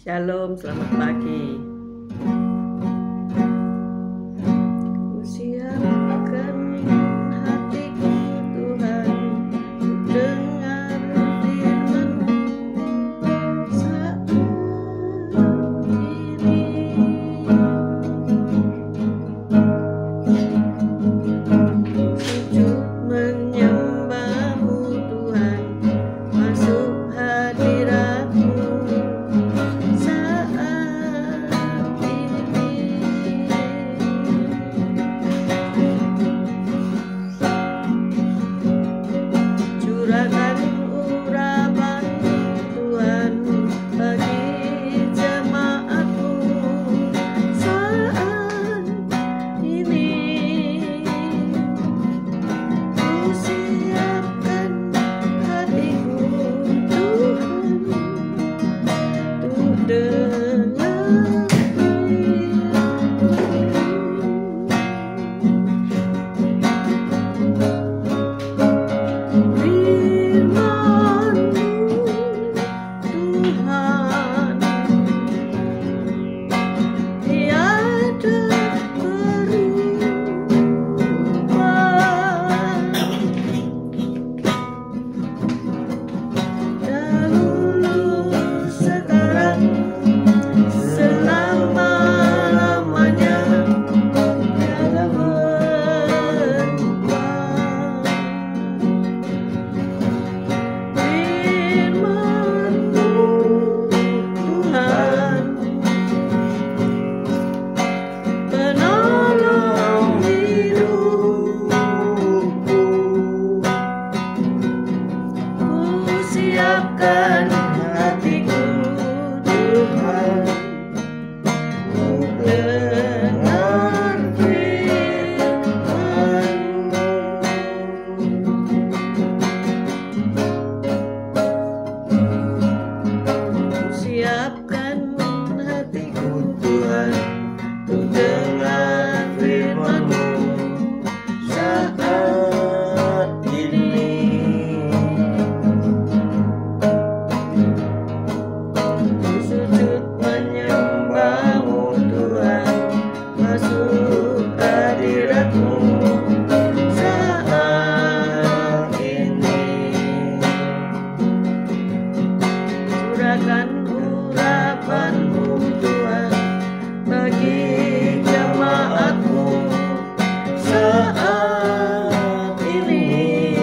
Shalom, selamat pagi. Siapkan hatiku Tuhan, dengar firman-Mu saat ini. Sujud menyembah-Mu Tuhan, masuk hadirat-Mu saat ini. Curahkan urapan-Mu Tuhan bagi jemaat-Mu saat ini. Ku siapkan hatiku Tuhan untuk dengar firman-Mu Tuhan. Tiada perubahan, dahulu, sekarang, selama-lamanya, tiada berubah. Firman-Mu Tuhan, penolong hidupku. Ku siapkan hatiku Tuhan untuk dengar firman-Mu. Ku siapkan hatiku Tuhan untuk dengar firman-Mu saat ini. Ku sujud menyembah-Mu Tuhan, masuk hadirat-Mu saat ini. Curahkan urapan-Mu Tuhan bagi jemaat-Mu saat ini.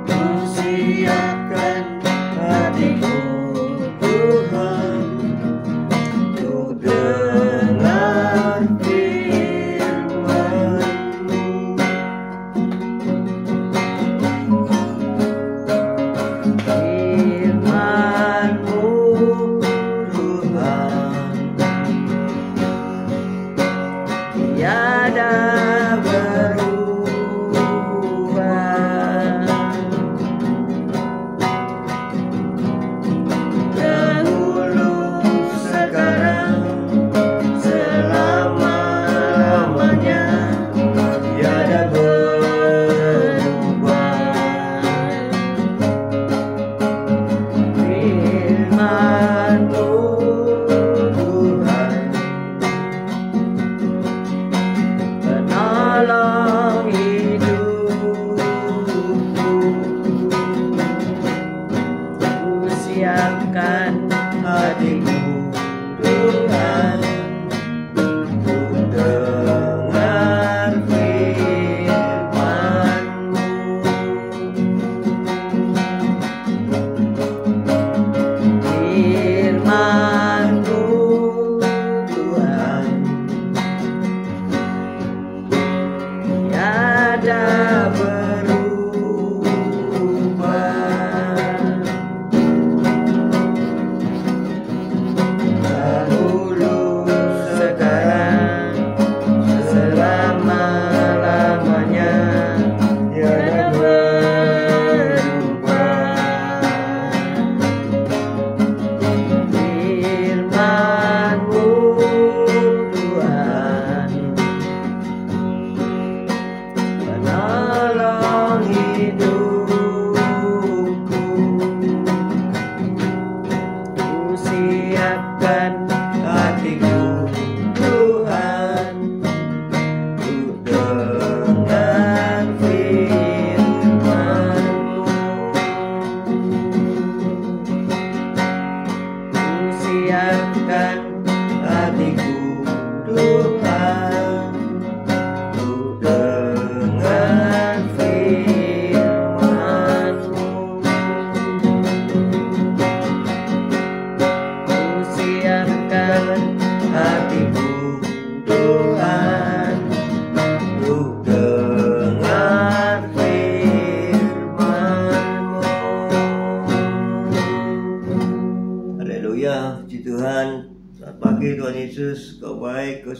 Ku siapkan hatiku Tuhan untuk dengar firman-Mu. Firman-Mu Tuhan, tiada berubah. Dahulu, sekarang, selama-lamanya, tiada berubah. Firman-Mu Tuhan,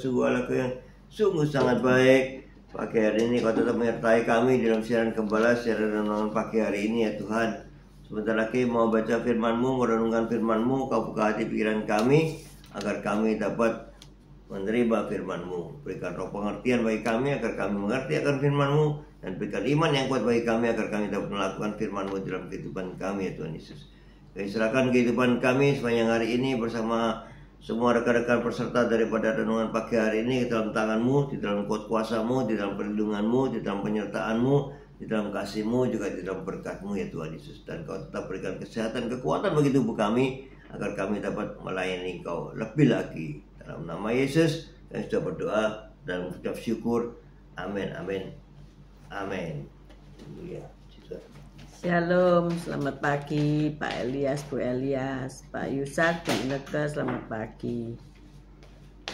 segala yang sungguh sangat baik. Pagi hari ini Kau tetap menyertai kami dalam siaran gembala, siaran renungan pagi hari ini ya Tuhan. Sebentar lagi mau baca firman-Mu, merenungkan firman-Mu. Kau buka hati pikiran kami agar kami dapat menerima firman-Mu. Berikan roh pengertian bagi kami agar kami mengerti akan firman-Mu, dan berikan iman yang kuat bagi kami agar kami dapat melakukan firman-Mu dalam kehidupan kami ya Tuhan Yesus. Kami serahkan kehidupan kami sepanjang hari ini bersama semua rekan-rekan peserta daripada renungan pagi hari ini ke dalam tangan-Mu, di dalam kuasa-Mu, di dalam perlindungan-Mu, di dalam penyertaan-Mu, di dalam kasih-Mu, juga di dalam berkat-Mu ya Tuhan Yesus. Dan Kau tetap berikan kesehatan, kekuatan bagi tubuh kami agar kami dapat melayani Kau lebih lagi. Dalam nama Yesus kami sudah berdoa dan mengucap syukur. Amin, amin, amin. Haleluya. Shalom, selamat pagi Pak Elias, Bu Elias, Pak Yusak, Bu Ineke, selamat pagi.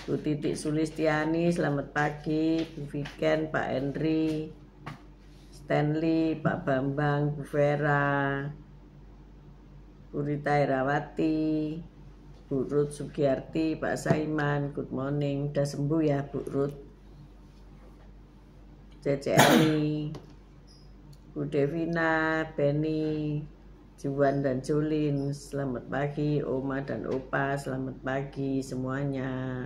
Bu Titik Sulistiani, selamat pagi. Bu Viken, Pak Henry, Stanley, Pak Bambang, Bu Vera, Bu Rita Irawati, Bu Ruth Sugiyarti, Pak Saiman, good morning. Udah sembuh ya Bu Ruth? CCLI, Bu Devina, Benny, Juwan dan Julin, selamat pagi. Oma dan Opa, selamat pagi semuanya.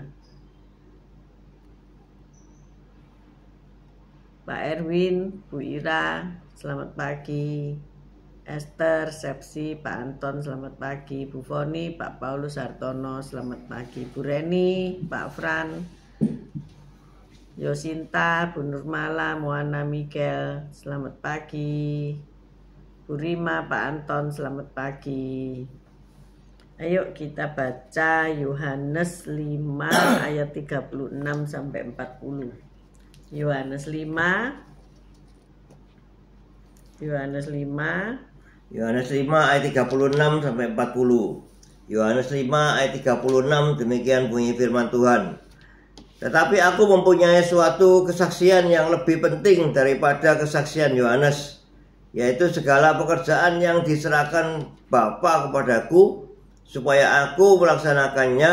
Pak Erwin, Bu Ira, selamat pagi. Esther, Sepsi, Pak Anton, selamat pagi. Bu Foni, Pak Paulus Hartono, selamat pagi. Bu Reni, Pak Fran, Yosinta, Bu Nurmala, Moana Mikel, selamat pagi. Bu Rima, Pak Anton, selamat pagi. Ayo kita baca Yohanes 5 ayat 36 sampai 40. Yohanes 5 ayat 36 sampai 40. Yohanes 5 ayat 36, demikian bunyi firman Tuhan. Tetapi aku mempunyai suatu kesaksian yang lebih penting daripada kesaksian Yohanes, yaitu segala pekerjaan yang diserahkan Bapa kepadaku, supaya aku melaksanakannya.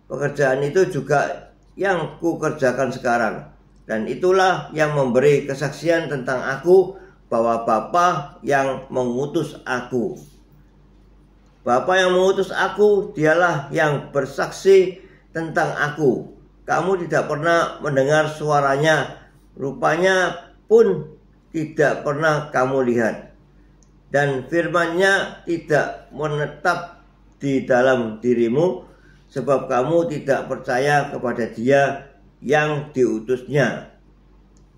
Pekerjaan itu juga yang kukerjakan sekarang, dan itulah yang memberi kesaksian tentang aku, bahwa Bapa yang mengutus aku. Bapa yang mengutus aku, dialah yang bersaksi tentang aku. Kamu tidak pernah mendengar suaranya, rupanya pun tidak pernah kamu lihat. Dan firman-Nya tidak menetap di dalam dirimu, sebab kamu tidak percaya kepada Dia yang diutusnya.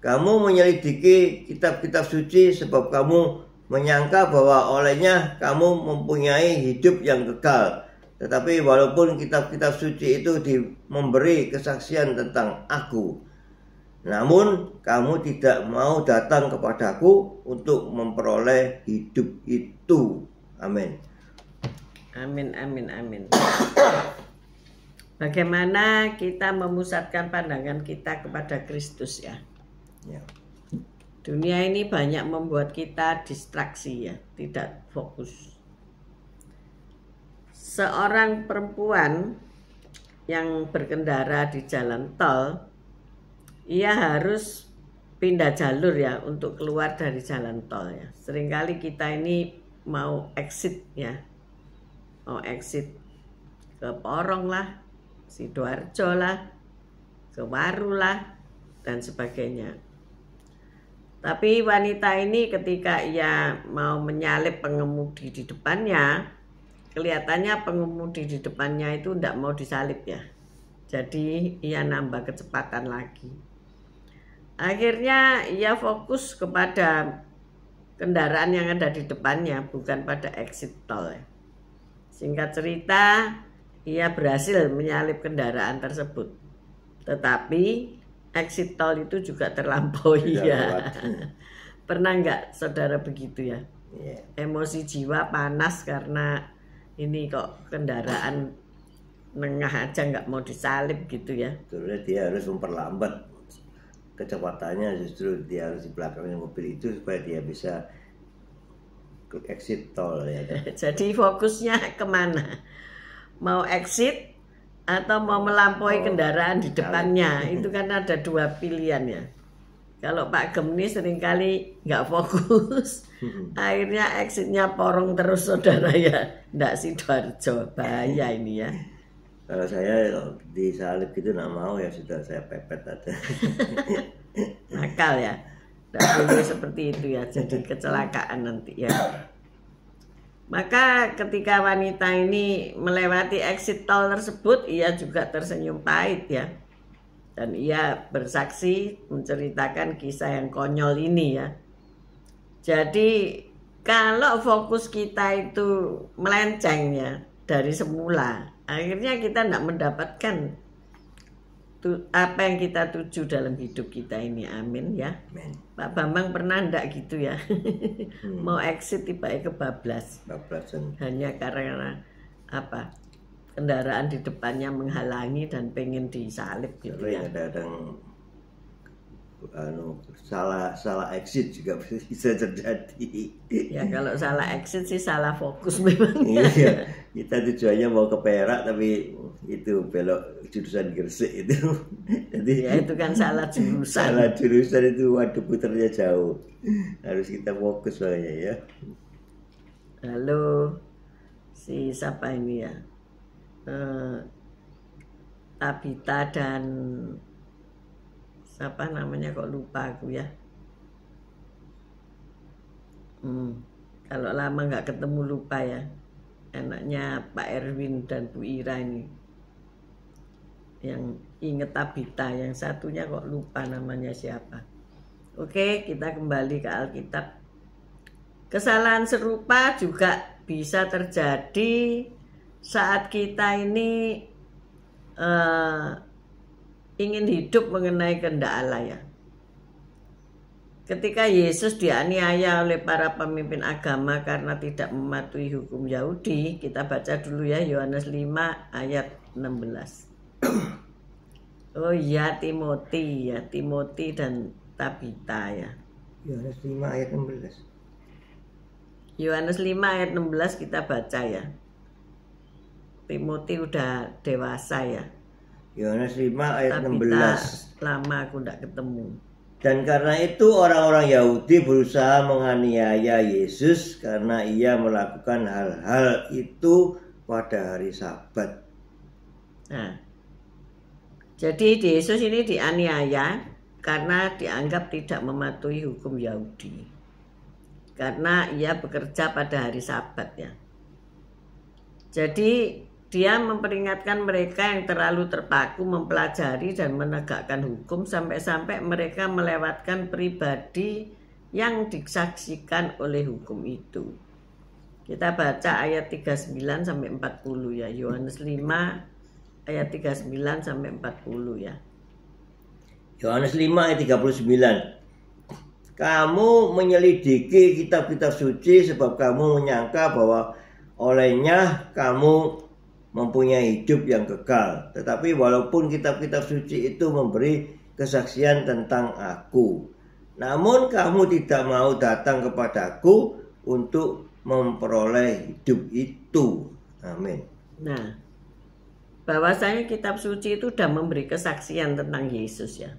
Kamu menyelidiki kitab-kitab suci, sebab kamu menyangka bahwa olehnya kamu mempunyai hidup yang kekal. Tetapi walaupun kitab-kitab suci itu memberi kesaksian tentang aku, namun kamu tidak mau datang kepadaku untuk memperoleh hidup itu. Amin. Amin, amin, amin. Bagaimana kita memusatkan pandangan kita kepada Kristus ya? Ya. Dunia ini banyak membuat kita distraksi ya, tidak fokus. Seorang perempuan yang berkendara di jalan tol, ia harus pindah jalur ya untuk keluar dari jalan tol ya. Seringkali kita ini mau exit ya, mau exit ke Porong lah, Sidoarjo lah, ke Waru lah, dan sebagainya. Tapi wanita ini ketika ia mau menyalip pengemudi di depannya, kelihatannya pengemudi di depannya itu tidak mau disalip ya. Jadi ia nambah kecepatan lagi. Akhirnya ia fokus kepada kendaraan yang ada di depannya, bukan pada exit tol ya. Singkat cerita, ia berhasil menyalip kendaraan tersebut. Tetapi exit tol itu juga terlampaui ya. Pernah nggak saudara begitu ya? Emosi jiwa panas karena ini kok kendaraan nengah aja nggak mau disalip gitu ya. Sebenarnya dia harus memperlambat kecepatannya, justru dia harus di belakangnya mobil itu supaya dia bisa ke exit tol ya. Jadi fokusnya kemana? Mau exit atau mau melampaui kendaraan di depannya. Itu kan ada dua pilihan ya. Kalau Pak Gem ini seringkali nggak fokus, akhirnya exitnya porong terus saudara ya. Nggak Sidoarjo, bahaya ini ya. Kalau saya disalib gitu nggak mau ya, sudah saya pepet aja. Nakal ya. Nggak boleh seperti itu ya, jadi kecelakaan nanti ya. Maka ketika wanita ini melewati exit tol tersebut, ia juga tersenyum pahit ya. Dan ia bersaksi menceritakan kisah yang konyol ini ya. Jadi kalau fokus kita itu melenceng ya dari semula, akhirnya kita tidak mendapatkan apa yang kita tuju dalam hidup kita ini. Amin ya. Amin. Pak Bambang pernah ndak gitu ya? Mau exit tiba-tiba kebablas. Bablasan. Hanya karena apa? Kendaraan di depannya menghalangi dan pengen disalib gitu Kalau ya. yang kadang salah exit juga bisa terjadi. Ya kalau salah exit sih salah fokus memang. Iya, kita tujuannya mau ke Perak tapi itu belok jurusan Gresik itu. Jadi Ya itu kan salah jurusan. salah jurusan itu, waduh puternya jauh. Harus kita fokus makanya ya. Halo, si siapa ini ya? Tabita dan siapa namanya kok lupa aku ya. Kalau lama nggak ketemu lupa ya. Enaknya Pak Erwin dan Bu Ira ini. Yang inget Tabita, yang satunya kok lupa namanya siapa. Oke, kita kembali ke Alkitab. Kesalahan serupa juga bisa terjadi saat kita ini ingin hidup mengenai kehendak Allah ya. Ketika Yesus dianiaya oleh para pemimpin agama karena tidak mematuhi hukum Yahudi, kita baca dulu ya Yohanes 5 ayat 16. Oh iya, Timothy ya, Timothy dan Tabita ya. Yohanes 5 ayat 16. Yohanes 5 ayat 16 kita baca ya. Timothy udah dewasa ya. Yohanes 5 ayat Tabita 16. lama aku tidak ketemu. Dan karena itu orang-orang Yahudi berusaha menganiaya Yesus karena ia melakukan hal-hal itu pada hari Sabat. Nah, jadi Yesus ini dianiaya karena dianggap tidak mematuhi hukum Yahudi. Karena ia bekerja pada hari Sabat ya. Jadi dia memperingatkan mereka yang terlalu terpaku mempelajari dan menegakkan hukum sampai-sampai mereka melewatkan pribadi yang disaksikan oleh hukum itu. Kita baca ayat 39 sampai 40 ya. Yohanes 5 ayat 39 sampai 40 ya. Yohanes 5 ayat 39. Kamu menyelidiki kitab-kitab suci sebab kamu menyangka bahwa olehnya kamu mempunyai hidup yang kekal. Tetapi walaupun kitab-kitab suci itu memberi kesaksian tentang aku, namun kamu tidak mau datang kepadaku untuk memperoleh hidup itu. Amin. Nah, bahwasanya kitab suci itu sudah memberi kesaksian tentang Yesus ya.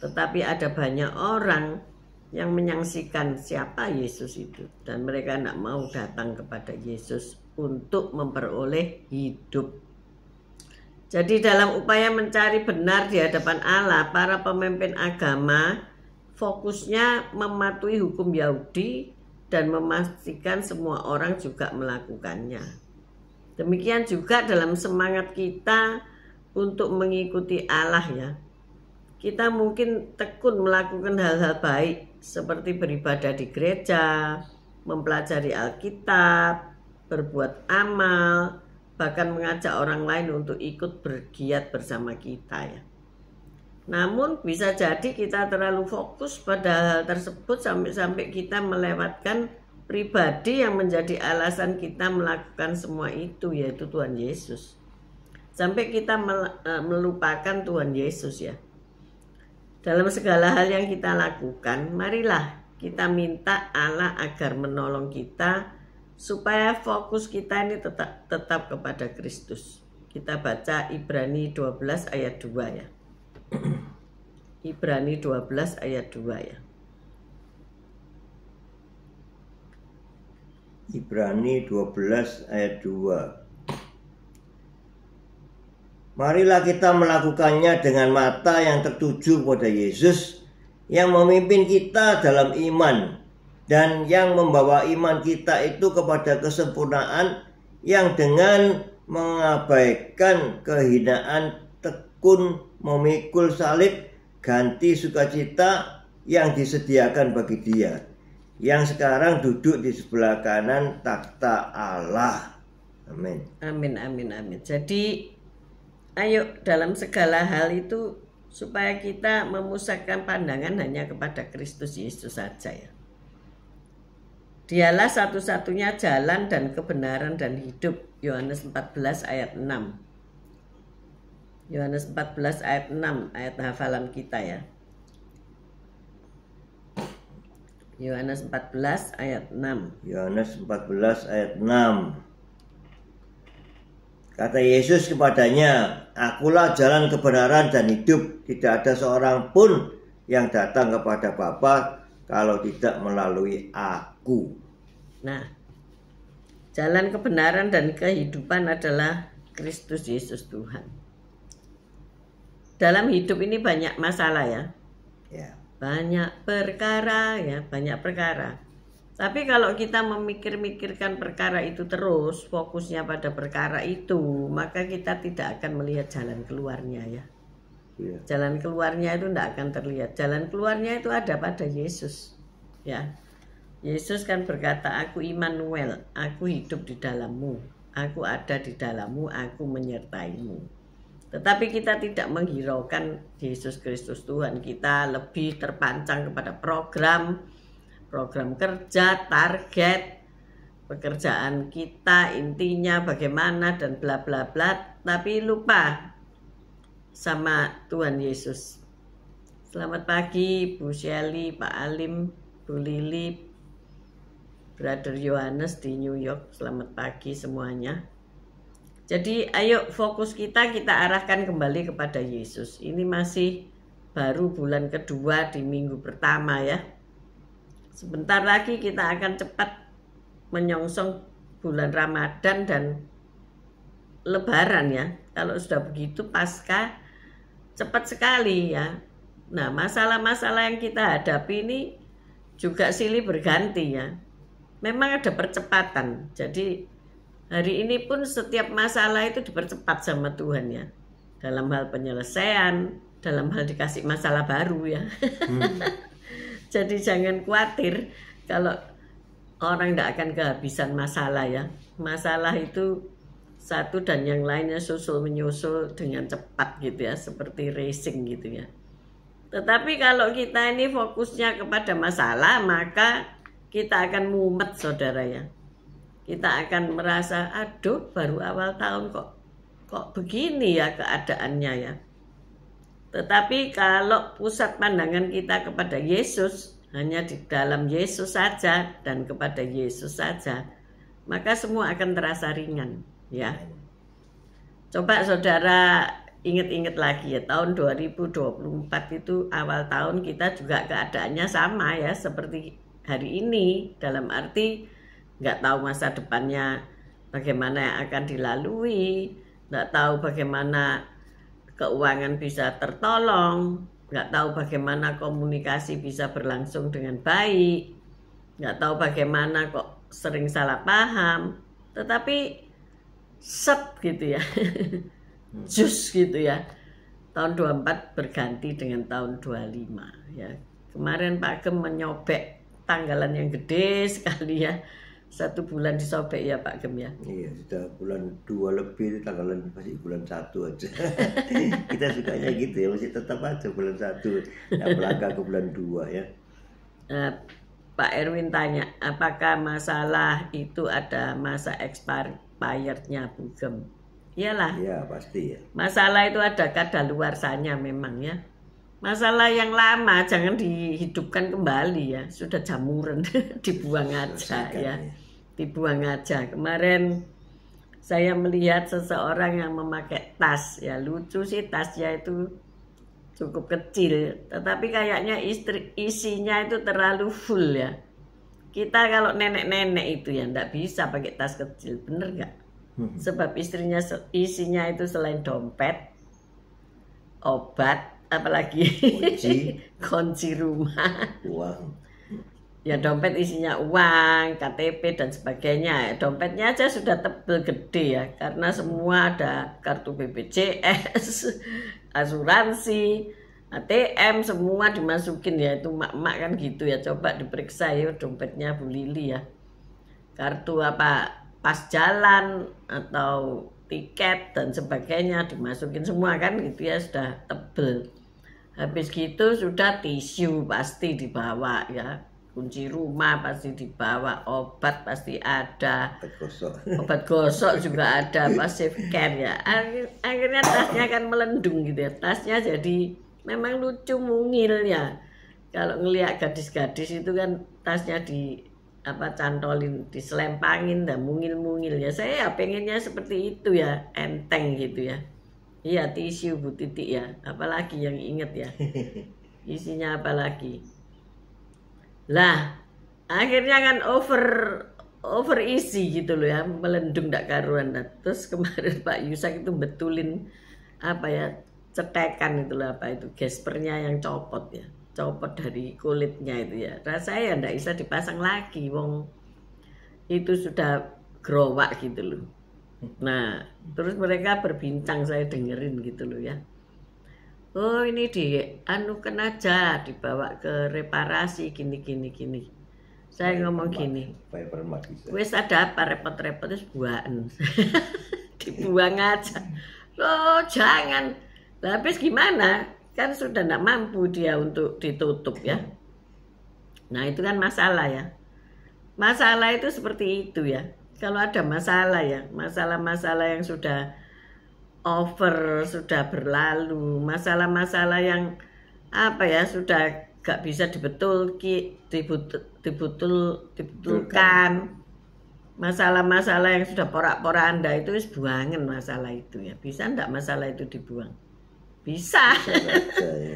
Tetapi ada banyak orang yang menyaksikan siapa Yesus itu, dan mereka tidak mau datang kepada Yesus untuk memperoleh hidup. Jadi dalam upaya mencari benar di hadapan Allah, para pemimpin agama fokusnya mematuhi hukum Yahudi dan memastikan semua orang juga melakukannya. Demikian juga dalam semangat kita untuk mengikuti Allah ya. Kita mungkin tekun melakukan hal-hal baik seperti beribadah di gereja, mempelajari Alkitab, berbuat amal, bahkan mengajak orang lain untuk ikut bergiat bersama kita ya. Namun bisa jadi kita terlalu fokus pada hal tersebut sampai-sampai kita melewatkan pribadi yang menjadi alasan kita melakukan semua itu, yaitu Tuhan Yesus. Sampai kita melupakan Tuhan Yesus ya. Dalam segala hal yang kita lakukan, marilah kita minta Allah agar menolong kita supaya fokus kita ini tetap kepada Kristus. Kita baca Ibrani 12 ayat 2 ya. Ibrani 12 ayat 2 ya. Ibrani 12 ayat 2. Marilah kita melakukannya dengan mata yang tertuju kepada Yesus yang memimpin kita dalam iman dan yang membawa iman kita itu kepada kesempurnaan, yang dengan mengabaikan kehinaan tekun memikul salib ganti sukacita yang disediakan bagi Dia yang sekarang duduk di sebelah kanan takhta Allah. Amin. Amin, amin, amin. Jadi ayo dalam segala hal itu supaya kita memusatkan pandangan hanya kepada Kristus Yesus saja ya. Dialah satu-satunya jalan dan kebenaran dan hidup. Yohanes 14 ayat 6. Yohanes 14 ayat 6 ayat hafalan kita ya. Yohanes 14 ayat 6. Yohanes 14 ayat 6. Kata Yesus kepadanya, "Akulah jalan kebenaran dan hidup. Tidak ada seorang pun yang datang kepada Bapa kalau tidak melalui aku." Nah, jalan kebenaran dan kehidupan adalah Kristus Yesus Tuhan. Dalam hidup ini banyak masalah ya. Ya. Banyak perkara ya, banyak perkara. Tapi kalau kita memikir-mikirkan perkara itu terus, fokusnya pada perkara itu, maka kita tidak akan melihat jalan keluarnya ya. Ya. Jalan keluarnya itu tidak akan terlihat. Jalan keluarnya itu ada pada Yesus. Ya. Yesus kan berkata, "Aku Immanuel, aku hidup di dalammu. Aku ada di dalammu, aku menyertaimu." Tetapi kita tidak menghiraukan Yesus Kristus Tuhan. Kita lebih terpancang kepada program kerja, target, pekerjaan kita, intinya bagaimana dan bla bla bla, tapi lupa sama Tuhan Yesus. Selamat pagi Bu Shelly, Pak Alim, Bu Lili, Brother Yohanes di New York. Selamat pagi semuanya. Jadi ayo fokus kita arahkan kembali kepada Yesus. Ini masih baru bulan kedua di minggu pertama ya. Sebentar lagi kita akan cepat menyongsong bulan Ramadan dan Lebaran ya. Kalau sudah begitu Paskah cepat sekali ya. Nah, masalah-masalah yang kita hadapi ini juga silih berganti ya. Memang ada percepatan. Jadi hari ini pun setiap masalah itu dipercepat sama Tuhan ya. Dalam hal penyelesaian, dalam hal dikasih masalah baru ya. Jadi jangan khawatir kalau orang tidak akan kehabisan masalah ya. Masalah itu satu dan yang lainnya susul menyusul dengan cepat gitu ya. Seperti racing gitu ya. Tetapi kalau kita ini fokusnya kepada masalah, maka kita akan mumet saudara ya. Kita akan merasa, aduh baru awal tahun kok begini ya keadaannya ya. Tetapi kalau pusat pandangan kita kepada Yesus, hanya di dalam Yesus saja dan kepada Yesus saja, maka semua akan terasa ringan ya. Coba saudara ingat-ingat lagi ya, tahun 2024 itu awal tahun kita juga keadaannya sama ya seperti hari ini, dalam arti nggak tahu masa depannya bagaimana yang akan dilalui, nggak tahu bagaimana keuangan bisa tertolong, nggak tahu bagaimana komunikasi bisa berlangsung dengan baik, nggak tahu bagaimana kok sering salah paham, tetapi set gitu ya, jus gitu ya, tahun 24 berganti dengan tahun 25 ya. Kemarin Pak Gem menyobek tanggalan yang gede sekali ya. 1 bulan disobek ya Pak Gem ya. Iya, sudah bulan 2 lebih, tanggalan masih bulan 1 aja. Kita sukanya gitu ya, masih tetap aja bulan 1. Ya, melangkah ke bulan 2 ya. Pak Erwin tanya, apakah masalah itu ada masa expirednya Bu Gem? Iyalah. Iya, pasti ya. Masalah itu ada kadaluarsanya memang ya. Masalah yang lama jangan dihidupkan kembali ya. Sudah jamuran, dibuang aja ya. Dibuang aja. Kemarin saya melihat seseorang yang memakai tas, ya lucu sih, tasnya itu cukup kecil, tetapi kayaknya isinya itu terlalu full ya. Kita kalau nenek-nenek itu ya ndak bisa pakai tas kecil, bener nggak? Sebab isinya itu selain dompet, obat, apalagi kunci rumah, uang. Ya dompet isinya uang, KTP dan sebagainya. Dompetnya aja sudah tebel gede ya, karena semua ada kartu BPJS, asuransi, ATM, semua dimasukin ya. Itu mak-mak kan gitu ya. Coba diperiksa ya dompetnya Bu Lili ya. Kartu apa, pas jalan atau tiket dan sebagainya dimasukin semua kan gitu ya, sudah tebel. Habis gitu sudah tisu pasti dibawa ya, kunci rumah pasti dibawa, obat pasti ada, obat gosok juga ada, passive care ya. Akhirnya tasnya kan melendung gitu ya, tasnya jadi memang lucu mungil ya. Kalau ngelihat gadis-gadis itu kan tasnya di cantolin, diselempangin dan mungil-mungil ya. Saya ya pengennya seperti itu ya, enteng gitu ya. Iya, tisu Bu Titik ya, apalagi yang inget ya, isinya apalagi. Lah, akhirnya kan over isi gitu loh ya, melendung tak karuan. Nah, terus kemarin Pak Yusak itu betulin cetekan itu loh, gespernya yang copot ya, copot dari kulitnya itu ya. Rasanya ya ndak bisa dipasang lagi, wong itu sudah gerowak gitu loh. Nah, terus mereka berbincang, saya dengerin gitu loh ya. Oh, ini anukan aja, dibawa ke reparasi gini. Saya ngomong gini, wes ada apa repot-repot, terus buaan. Dibuang aja. Loh, jangan. Lah, habis gimana? Kan sudah tidak mampu dia untuk ditutup ya. Nah, itu kan masalah ya. Masalah itu seperti itu ya. Kalau ada masalah ya, masalah-masalah yang sudah over, sudah berlalu, masalah-masalah yang sudah gak bisa dibetulkan, masalah-masalah yang sudah porak-poranda itu wis buangan masalah itu ya. Bisa ndak masalah itu dibuang? Bisa.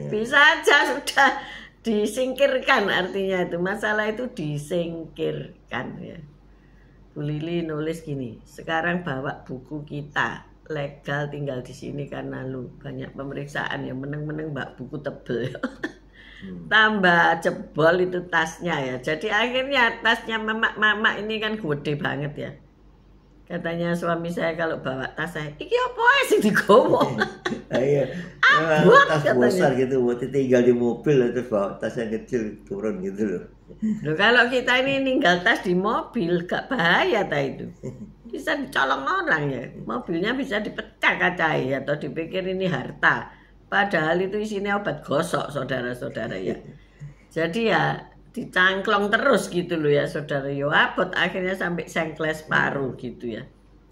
Bisa aja sudah disingkirkan, artinya itu masalah itu disingkirkan ya. Bu Lili nulis gini, sekarang bawa buku kita, legal tinggal di sini karena lu banyak pemeriksaan ya, meneng-meneng mbak buku tebel ya. Tambah jebol itu tasnya ya. Jadi akhirnya tasnya mamak ini kan gede banget ya. Katanya suami saya kalau bawa tas saya, iki apa sih digowo? Iya. Tas besar gitu buat tinggal di mobil terus bawa tas yang kecil turun gitu loh. Loh, kalau kita ini ninggal tas di mobil gak bahaya itu. Bisa dicolong orang ya. Mobilnya bisa dipecah kacai atau dipikir ini harta. Padahal itu isinya obat gosok, saudara-saudara ya. Jadi ya dicangklong terus gitu loh ya saudara. Yo abot akhirnya sampai sengkles paru gitu ya.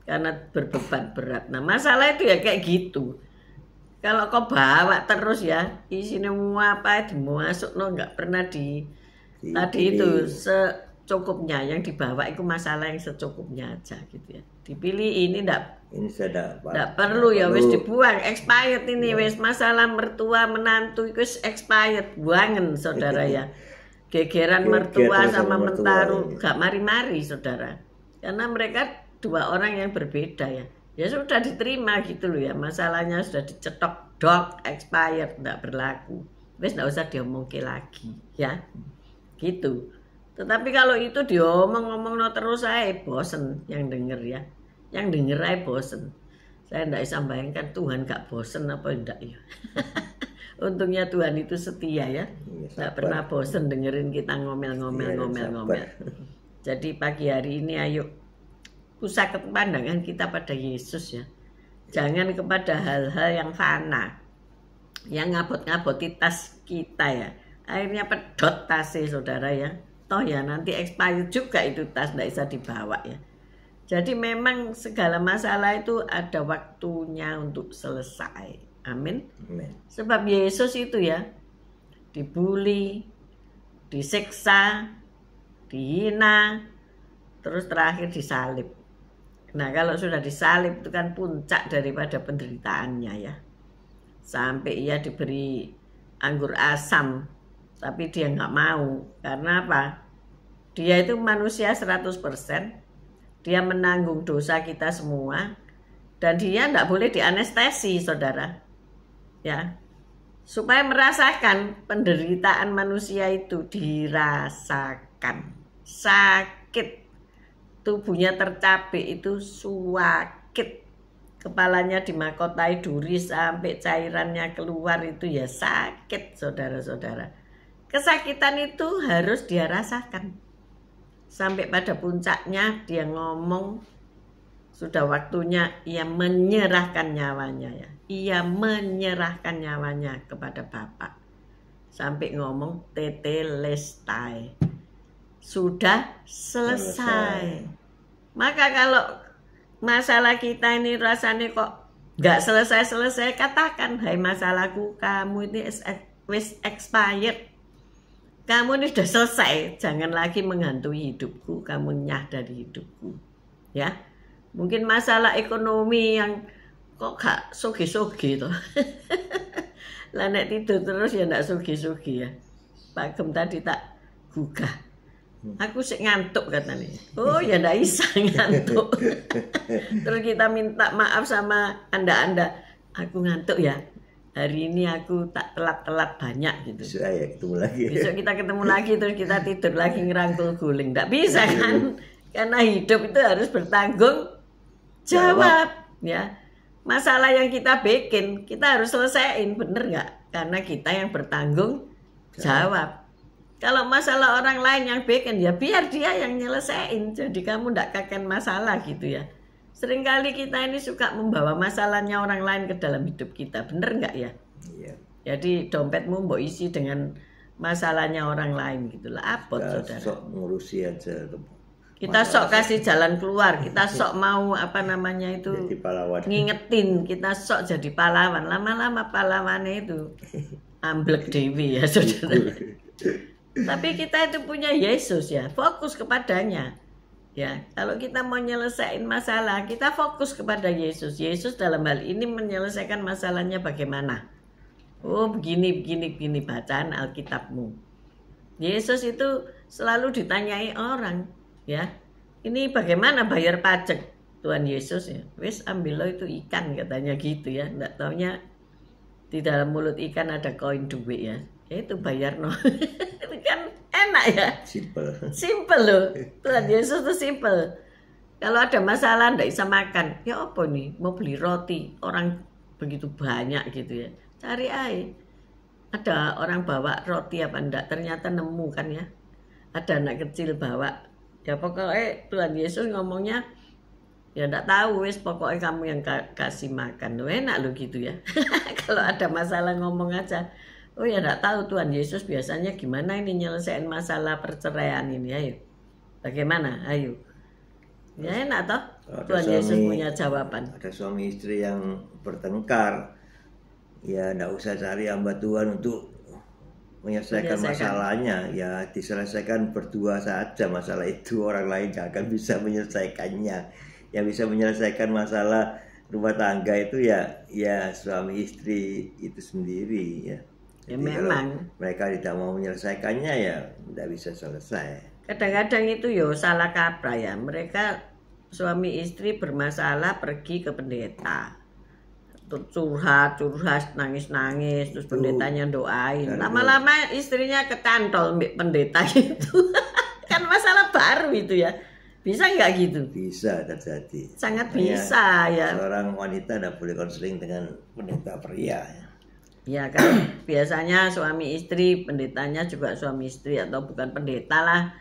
Karena berbeban berat. Nah masalah itu ya kayak gitu. Kalau kau bawa terus ya, isinya apa dimasuk nggak pernah tadi itu secukupnya, yang dibawa itu masalah yang secukupnya aja gitu ya. Dipilih ini enggak perlu ya, wis dibuang, expired ini ya. Wis masalah mertua menantu itu expired, buangen saudara ya. Gegeran mertua sama mentaru gak mari-mari saudara. Karena mereka dua orang yang berbeda ya. Ya sudah diterima gitu loh ya. Masalahnya sudah dicetok dok, expired, enggak berlaku. Wis enggak usah diomongin lagi ya. Gitu. Tetapi kalau itu diomong-ngomong terus saya bosen yang denger ya. Yang denger saya bosen. Saya enggak bisa bayangkan Tuhan gak bosen apa enggak ya. Untungnya Tuhan itu setia ya. Enggak pernah bosen dengerin kita ngomel-ngomel. Jadi pagi hari ini ayo pusat pandangan kita pada Yesus ya. Jangan kepada hal-hal yang fana. Yang ngabot-ngaboti tas kita ya. Akhirnya pedot tasnya saudara ya. Toh ya nanti expired juga itu tas, tidak bisa dibawa ya. Jadi memang segala masalah itu ada waktunya untuk selesai. Amin. Sebab Yesus itu ya dibully, disiksa, dihina, terus terakhir disalib. Nah, kalau sudah disalib itu kan puncak daripada penderitaannya ya. Sampai ia diberi anggur asam, tapi dia nggak mau. Karena apa? Dia itu manusia 100%. Dia menanggung dosa kita semua. Dan dia nggak boleh dianestesi, saudara. Ya, supaya merasakan penderitaan manusia itu dirasakan. Sakit. Tubuhnya tercapek itu sakit. Kepalanya dimahkotai duri sampai cairannya keluar itu ya sakit, saudara-saudara. Kesakitan itu harus dia rasakan. Sampai pada puncaknya dia ngomong, sudah waktunya ia menyerahkan nyawanya ya. Ia menyerahkan nyawanya kepada Bapa. Sampai ngomong tetelestai. Sudah selesai. Maka kalau masalah kita ini rasanya kok nggak selesai-selesai, katakan, hai masalahku, kamu ini wis expired. Kamu ini sudah selesai, jangan lagi menghantui hidupku, kamu nyah dari hidupku. Ya, mungkin masalah ekonomi yang kok gak soge-soge tuh. Lah nek tidur terus ya ndak soge-soge ya. Pak Gem tadi tak gugah. Aku sik ngantuk katanya. Oh ya ndak bisa ngantuk. Terus kita minta maaf sama Anda. Aku ngantuk ya. Hari ini aku tak telat-telat banyak gitu. Besok kita ketemu lagi terus kita tidur lagi ngerangkul guling. Ndak bisa kan? Karena hidup itu harus bertanggung jawab. Ya. Masalah yang kita bikin kita harus selesaiin, bener nggak? Karena kita yang bertanggung jawab. Kalau masalah orang lain yang bikin, ya biar dia yang nyelesain. Jadi kamu ndak kakek masalah gitu ya. Seringkali kita ini suka membawa masalahnya orang lain ke dalam hidup kita. Bener nggak ya? Iya. Jadi dompetmu mbok isi dengan masalahnya orang lain gitu lah. Apot saudara. Sok ngurusi aja. Kita sok kasih jalan keluar. Kita sok mau apa namanya itu jadi pahlawan. Ngingetin. Kita sok jadi pahlawan. Lama-lama pahlawannya itu amblek dewi ya saudara. Tapi kita itu punya Yesus ya, fokus kepadanya. Ya, kalau kita mau nyelesain masalah, kita fokus kepada Yesus. Yesus dalam hal ini menyelesaikan masalahnya bagaimana? Oh, begini bacaan Alkitabmu. Yesus itu selalu ditanyai orang, ya. Ini bagaimana bayar pajak? Tuhan Yesus ya, wis ambil lo itu ikan katanya gitu ya. Nggak taunya di dalam mulut ikan ada koin duit ya. Itu bayar no. Itu kan enak ya. Simple loh. Tuhan Yesus tuh simple. Kalau ada masalah ndak bisa makan, ya apa nih? Mau beli roti, orang begitu banyak gitu ya. Cari aja. Ada orang bawa roti apa ndak? Ternyata nemu kan ya. Ada anak kecil bawa. Ya pokoknya Tuhan Yesus ngomongnya, ya ndak tahu wis, pokoknya kamu yang kasih makan. Loh, enak loh gitu ya. Kalau ada masalah ngomong aja. Oh ya enggak tahu Tuhan Yesus biasanya gimana ini nyelesain masalah perceraian ini, ayo. Bagaimana? Ayo. Ya enak toh. Tuhan Yesus punya jawaban. Ada suami istri yang bertengkar. Ya enggak usah cari hamba Tuhan untuk menyelesaikan masalahnya. Ya diselesaikan berdua saja masalah itu. Orang lain gak akan bisa menyelesaikannya. Yang bisa menyelesaikan masalah rumah tangga itu ya suami istri itu sendiri ya. Ya memang mereka tidak mau menyelesaikannya ya tidak bisa selesai. Kadang-kadang itu yo salah kaprah ya. Mereka suami istri bermasalah pergi ke pendeta. Curhat, nangis-nangis, terus pendetanya doain. Lama-lama istrinya kecantol pendeta itu. Kan masalah baru itu ya. Bisa nggak gitu? Bisa terjadi. Sangat bisa ya. Seorang wanita tidak boleh konseling dengan pendeta pria ya. Ya kan biasanya suami istri, pendetanya juga suami istri atau bukan pendeta lah.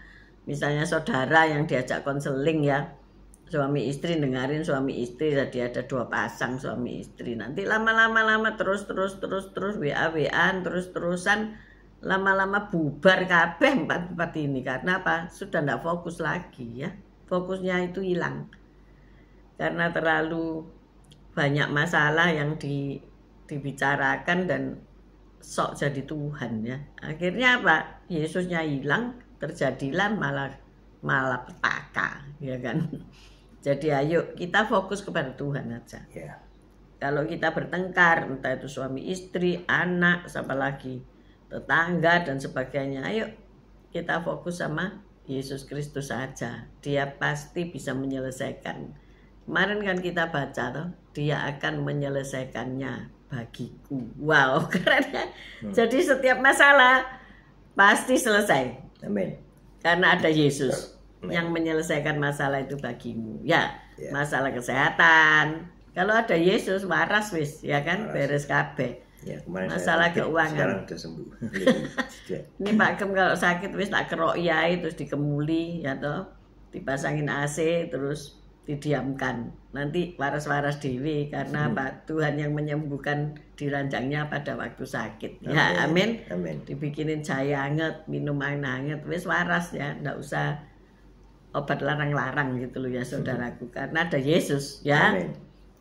Misalnya saudara yang diajak konseling ya. Suami istri dengerin suami istri, jadi ada 2 pasang suami istri. Nanti lama-lama terus WA-WAan terus-terusan, lama-lama bubar kabeh 4 ini. Karena apa? Sudah tidak fokus lagi ya. Fokusnya itu hilang. Karena terlalu banyak masalah yang dibicarakan dan sok jadi Tuhan ya. Akhirnya apa? Yesusnya hilang, terjadilah malah petaka ya kan. Jadi ayo kita fokus kepada Tuhan aja. Ya. Kalau kita bertengkar, entah itu suami istri, anak, siapa lagi, tetangga dan sebagainya, ayo kita fokus sama Yesus Kristus saja. Dia pasti bisa menyelesaikan. Kemarin kan kita baca toh, dia akan menyelesaikannya bagiku. Wow, keren ya. Jadi setiap masalah pasti selesai. Amin. Karena ada Yesus yang menyelesaikan masalah itu bagimu. Ya, Ya. masalah kesehatan. Kalau ada Yesus waras wis, ya kan, beres kabeh. Ya, kemarin Masalah saya keuangan. sekarang sudah sembuh. Ini Pak Gem kalau sakit wis tak kerok yai terus dikemuli ya toh, dipasangin AC terus didiamkan. Nanti waras-waras dewi karena Pak Tuhan yang menyembuhkan diranjangnya pada waktu sakit. Ya, amin. Amin. Dibikinin jahe hangat, minum air hangat, wis waras ya, ndak usah obat larang-larang gitu loh ya saudaraku, karena ada Yesus ya. Amin.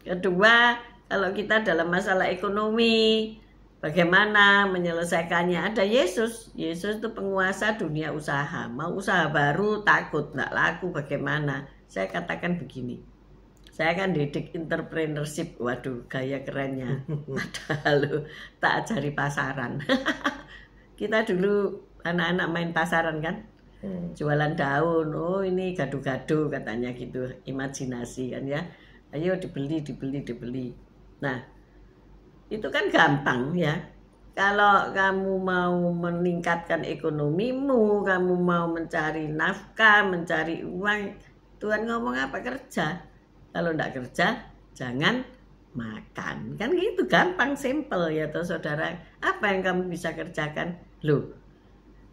Kedua, kalau kita dalam masalah ekonomi, bagaimana menyelesaikannya? Ada Yesus. Yesus itu penguasa dunia usaha. Mau usaha baru takut, nggak laku bagaimana? Saya katakan begini, saya kan didik entrepreneurship. Waduh, gaya kerennya. Padahal lo tak ajari pasaran. Kita dulu anak-anak main pasaran kan? Jualan daun, oh ini gado-gado katanya gitu, imajinasi kan ya. Ayo dibeli. Nah, itu kan gampang ya. Kalau kamu mau meningkatkan ekonomimu, kamu mau mencari nafkah, mencari uang, Tuhan ngomong apa? Kerja. Kalau enggak kerja, jangan makan. Kan gitu, gampang, simple ya toh saudara. Apa yang kamu bisa kerjakan? Loh,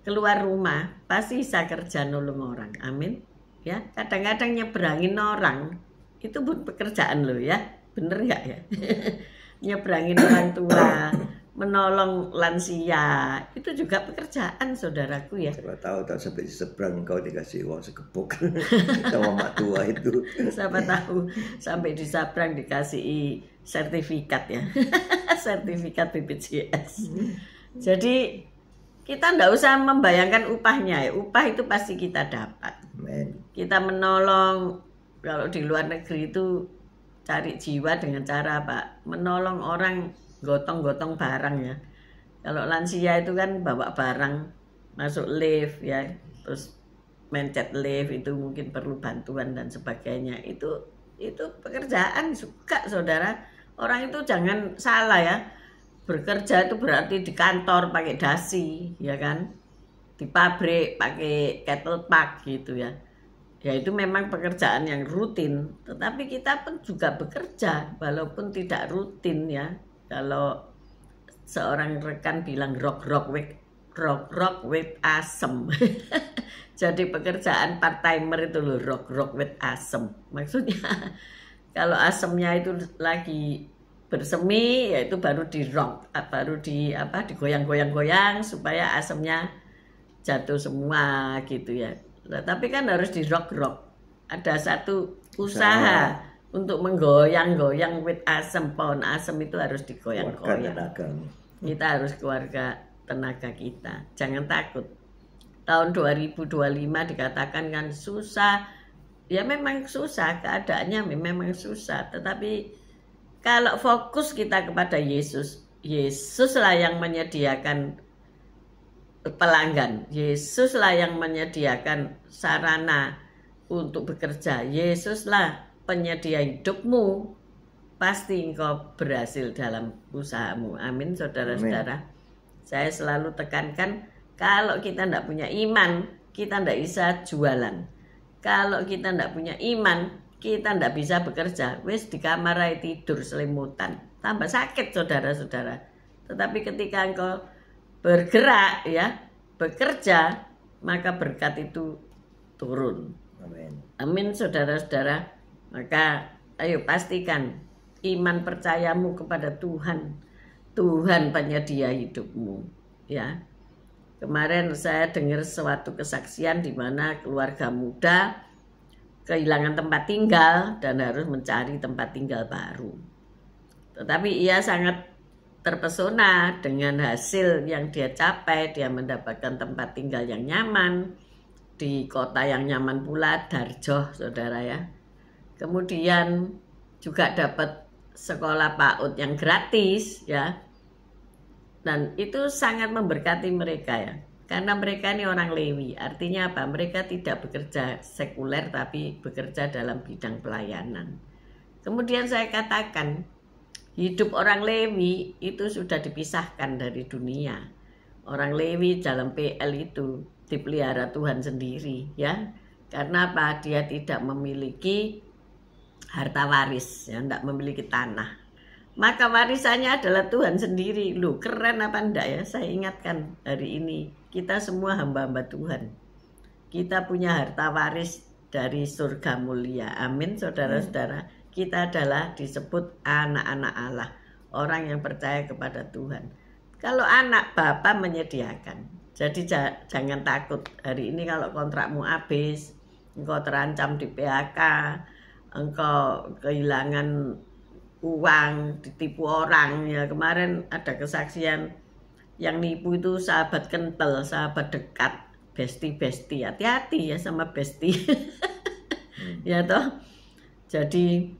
keluar rumah pasti bisa kerja nolong orang, amin ya. Kadang-kadang nyeberangin orang itu pun pekerjaan loh ya, bener nggak ya? Nyeberangin orang tua, menolong lansia itu juga pekerjaan saudaraku ya. Siapa tahu sampai di seberang kau dikasih uang sekepuk sama mak tua itu. Siapa tahu sampai di seberang dikasih sertifikat ya. Sertifikat BPJS. Jadi kita nggak usah membayangkan upahnya ya. Upah itu pasti kita dapat. Amen. Kita menolong, kalau di luar negeri itu cari jiwa dengan cara apa? Menolong orang gotong-gotong barang ya. Kalau lansia itu kan bawa barang masuk lift ya, terus mencet lift itu mungkin perlu bantuan dan sebagainya. Itu pekerjaan suka saudara. Orang itu jangan salah ya. Bekerja itu berarti di kantor pakai dasi, ya kan? Di pabrik pakai kettle pack gitu ya. Ya itu memang pekerjaan yang rutin. Tetapi kita pun juga bekerja walaupun tidak rutin ya. Kalau seorang rekan bilang rock with asem. Jadi pekerjaan part timer itu loh, rock with asem. Maksudnya kalau asemnya itu lagi bersemi, yaitu baru di rock, baru digoyang-goyang supaya asemnya jatuh semua gitu ya. Nah, tapi kan harus di rock. Ada satu usaha untuk menggoyang-goyang with asem, pohon asem itu harus digoyang-goyang. Kita harus keluarga tenaga kita. Jangan takut. Tahun 2025 dikatakan kan susah. Ya memang susah, keadaannya memang susah, tetapi kalau fokus kita kepada Yesus, Yesuslah yang menyediakan pelanggan, Yesuslah yang menyediakan sarana untuk bekerja, Yesuslah penyedia hidupmu, pasti engkau berhasil dalam usahamu. Amin saudara-saudara. Saya selalu tekankan, kalau kita tidak punya iman, kita tidak bisa jualan. Kalau kita tidak punya iman, kita tidak bisa bekerja. Wis di kamar aja tidur selimutan, tambah sakit saudara-saudara. Tetapi ketika engkau bergerak ya, bekerja, maka berkat itu turun. Amin. Amin saudara-saudara. Maka ayo pastikan iman percayamu kepada Tuhan. Tuhan penyedia hidupmu ya. Kemarin saya dengar suatu kesaksian di mana keluarga muda kehilangan tempat tinggal dan harus mencari tempat tinggal baru. Tetapi ia sangat terpesona dengan hasil yang dia capai. Dia mendapatkan tempat tinggal yang nyaman di kota yang nyaman pula, Darjoh saudara ya. kemudian juga dapat sekolah PAUD yang gratis ya. Dan itu sangat memberkati mereka ya. Karena mereka ini orang Lewi. Artinya apa? Mereka tidak bekerja sekuler tapi bekerja dalam bidang pelayanan. Kemudian saya katakan, hidup orang Lewi itu sudah dipisahkan dari dunia. Orang Lewi dalam PL itu dipelihara Tuhan sendiri ya. Karena apa? Dia tidak memiliki harta waris, ya, tidak memiliki tanah. Maka warisannya adalah Tuhan sendiri. Loh, keren apa enggak ya? Saya ingatkan hari ini, kita semua hamba-hamba Tuhan. Kita punya harta waris dari surga mulia. Amin, saudara-saudara. Kita adalah disebut anak-anak Allah, orang yang percaya kepada Tuhan. Kalau anak, Bapa menyediakan. Jadi jangan takut. Hari ini kalau kontrakmu habis, engkau terancam di PHK, engkau kehilangan uang, ditipu orang ya. Kemarin ada kesaksian yang nipu itu sahabat kental, sahabat dekat, besti. Hati-hati ya sama besti. Ya toh. Jadi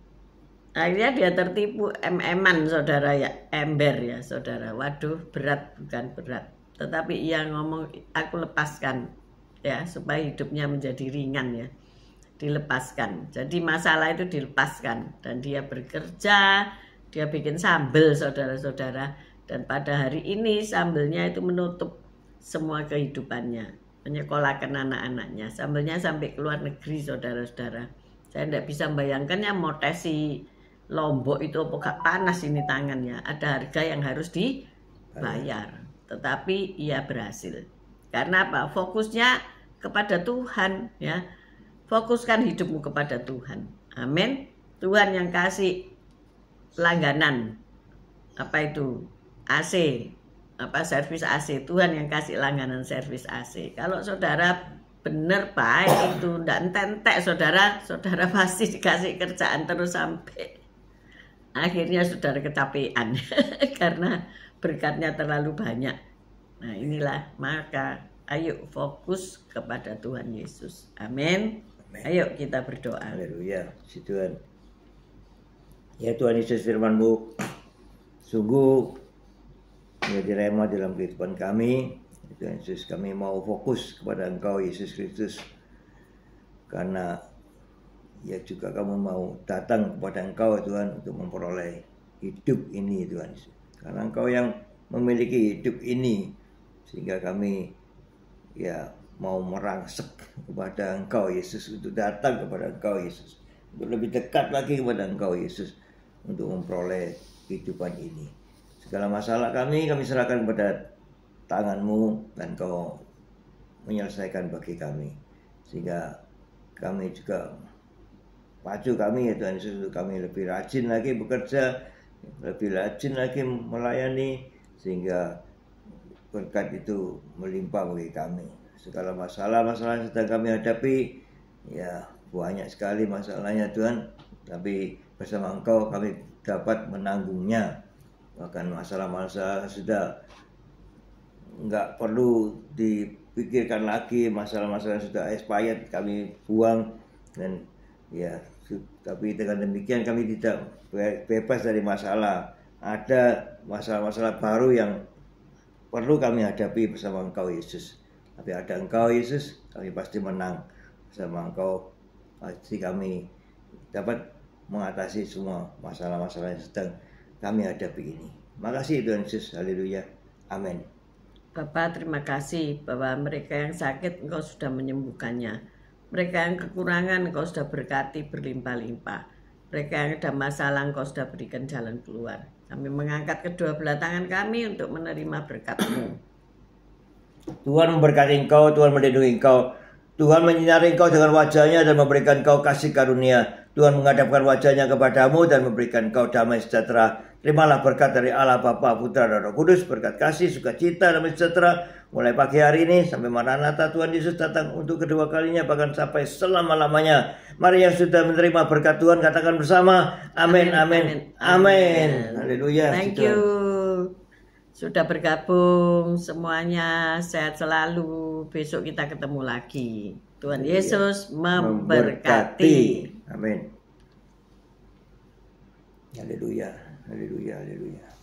akhirnya dia tertipu MM-an saudara ya, ember ya saudara. Waduh, berat bukan berat. Tetapi ia ngomong, aku lepaskan ya supaya hidupnya menjadi ringan ya. Dilepaskan. Jadi masalah itu dilepaskan dan dia bekerja, dia bikin sambel saudara-saudara, dan pada hari ini sambelnya itu menutup semua kehidupannya, menyekolahkan anak-anaknya. Sambelnya sampai ke luar negeri saudara-saudara. Saya tidak bisa membayangkannya mau tesi Lombok itu apa panas ini tangannya. Ada harga yang harus dibayar, tetapi ia berhasil. Karena apa? Fokusnya kepada Tuhan ya. Fokuskan hidupmu kepada Tuhan. Amin. Tuhan yang kasih langganan. Apa itu? AC. Apa servis AC. Tuhan yang kasih langganan servis AC. Kalau saudara benar baik itu ndak entek saudara pasti dikasih kerjaan terus sampai akhirnya saudara kecapean karena berkatnya terlalu banyak. Nah, inilah maka ayo fokus kepada Tuhan Yesus. Amin. Ayo kita berdoa. Haleluya, puji Tuhan. Ya Tuhan Yesus, firman-Mu sungguh menjadi rema dalam kehidupan kami. Tuhan Yesus, kami mau fokus kepada Engkau Yesus Kristus. Karena ya juga kamu mau datang kepada Engkau Tuhan untuk memperoleh hidup ini Tuhan Yesus. Karena Engkau yang memiliki hidup ini, sehingga kami ya mau merangsek kepada Engkau Yesus, untuk datang kepada Engkau Yesus, untuk lebih dekat lagi kepada Engkau Yesus, untuk memperoleh kehidupan ini. Segala masalah kami serahkan kepada tangan-Mu, dan Kau menyelesaikan bagi kami, sehingga kami juga pacu kami ya Tuhan Yesus, untuk kami lebih rajin lagi bekerja, lebih rajin lagi melayani, sehingga berkat itu melimpah bagi kami. Segala masalah-masalah yang sedang kami hadapi, ya banyak sekali masalahnya Tuhan, tapi bersama Engkau kami dapat menanggungnya. Bahkan masalah-masalah sudah enggak perlu dipikirkan lagi, masalah-masalah yang sudah expired kami buang, dan ya tapi dengan demikian kami tidak bebas dari masalah. Ada masalah-masalah baru yang perlu kami hadapi bersama Engkau Yesus. Tapi ada Engkau Yesus, kami pasti menang. Bersama Engkau pasti kami dapat mengatasi semua masalah-masalah yang sedang kami hadapi ini. Makasih Tuhan Yesus, haleluya, amin. Bapak, terima kasih bahwa mereka yang sakit Engkau sudah menyembuhkannya. Mereka yang kekurangan Engkau sudah berkati berlimpah-limpah. Mereka yang ada masalah Engkau sudah berikan jalan keluar. Kami mengangkat kedua belah tangan kami untuk menerima berkat-Mu. Tuhan memberkati engkau, Tuhan melindungi engkau, Tuhan menyinari engkau dengan wajahnya dan memberikan engkau kasih karunia. Tuhan menghadapkan wajahnya kepadamu dan memberikan engkau damai sejahtera. Terimalah berkat dari Allah Bapa, Putra dan Roh Kudus, berkat kasih, sukacita, damai sejahtera mulai pagi hari ini sampai Maranatha Tuhan Yesus datang untuk kedua kalinya, bahkan sampai selama-lamanya. Mari yang sudah menerima berkat Tuhan katakan bersama, amin, amin, amin. Haleluya. Thank you. Sudah bergabung semuanya, sehat selalu. Besok kita ketemu lagi. Tuhan Yesus memberkati. Amin. Haleluya, haleluya, haleluya.